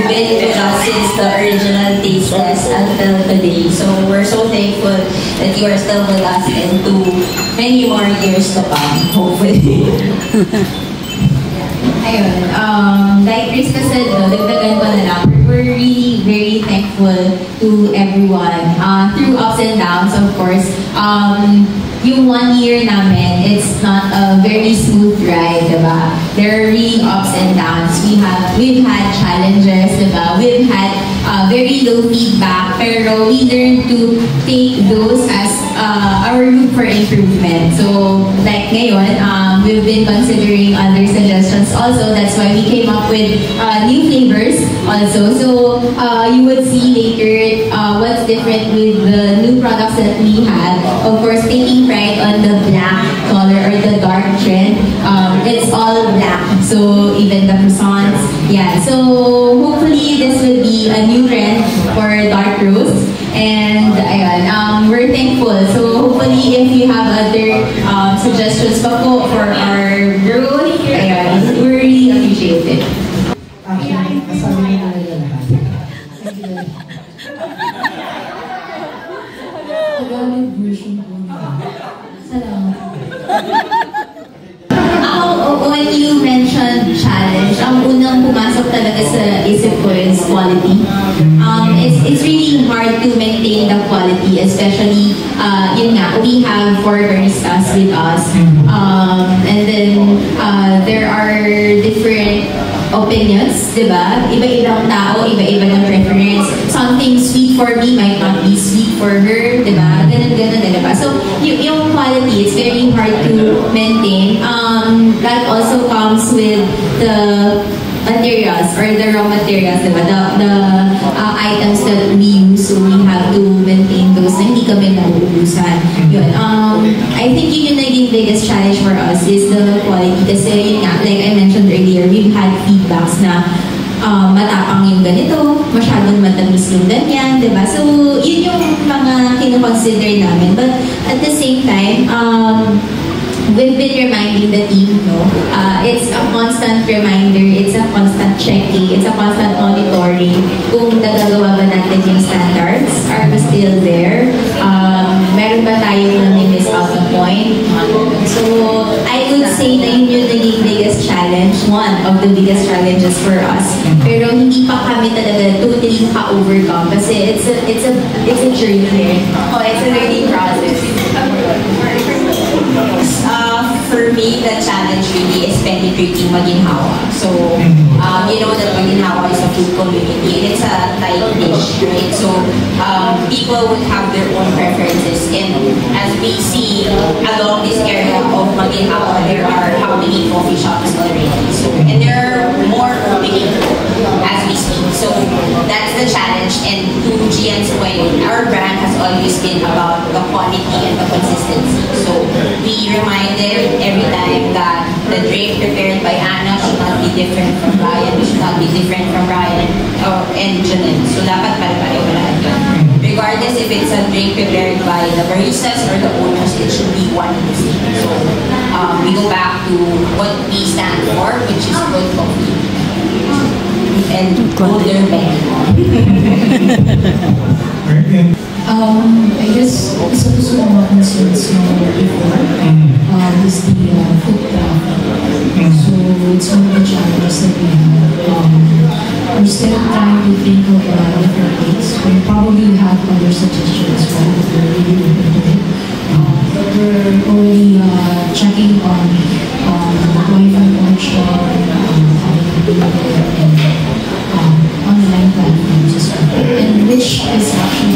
been with us since the original taste test until today. So we're so thankful that you are still with us into many more years to come, hopefully. Ayun, like Krista said, dagdagan ko na lang, we're really very thankful to everyone. Through ups and downs, of course. Yung 1 year namin, it's not a very smooth ride, diba? There are really ups and downs. We've had challenges, diba? We've had very low feedback, pero we learned to take those as our room for improvement. So, like ngayon, we've been considering other suggestions also. That's why we came up with new flavors also. So, you would see later what's different with the new products that we had. Of course, taking pride on the black color or the dark trend. It's all black. So, even the croissants. Yeah. So, hopefully, this will be a new trend for dark roast. And ayun, we're thankful. So hopefully if you have other suggestions pa po for our growth, ayun, we really appreciate it. Actually, kasama na nila lahat. Tagalog version po nila. Salamat. When you mentioned challenge, ang unang pumasok talaga sa isip ko is quality. It's really hard to maintain the quality, especially, yun nga, we have 4 baristas with us. And then, there are different opinions, diba? Iba-ibang tao, iba-iba ng preference. Something sweet for me might not be sweet for her, diba? Ganun, diba? So, yung quality, it's very hard to maintain. That also comes with the materials or the raw materials, diba? The items that we use, so we have to maintain those na hindi kami nauubusan. Yun. I think yun yung naging biggest challenge for us is the quality. Kasi yun nga, like I mentioned earlier, we've had feedbacks na matapang yung ganito, masyadong matamis yung ganyan, diba? So, yun yung mga kinoconsider namin. But at the same time, we've been reminding the team, no? It's a constant reminder, it's a constant checking, it's a constant monitoring kung nagagawa ba natin yung standards, are we still there? Meron ba tayong nami-miss out the point? So, I would say na yun yung naging biggest challenge, one of the biggest challenges for us. Pero hindi pa kami talaga totally ka-overcome kasi it's a journey. Oh, it's a learning process. For me, the challenge really is penetrating Maginhawa. So, you know that Maginhawa is a food community and it's a tight niche, right? So, people would have their own preferences. And as we see along this area of Maginhawa, there are how many coffee shops already. So, and there are more opening as we speak. So, that's the challenge. And to Gian's point, our brand has always been about the quality and the consistency. So, we reminded every time that the drink prepared by Anna should not be different from Ryan, should not be different from Ryan and Janelle. So dapat pare-pareho lahat yun. Regardless if it's a drink prepared by the baristas or the owners, it should be one and the same. So we go back to what we stand for, which is good coffee and older men. I guess isa po sa mga concerns na before is the food traffic. So it's one of the challenges that we have. We're still trying to think of different ways. We probably have other suggestions as well that we're really looking into it. But we're only checking on Wi-Fi connection, having online platforms as well, and which is actually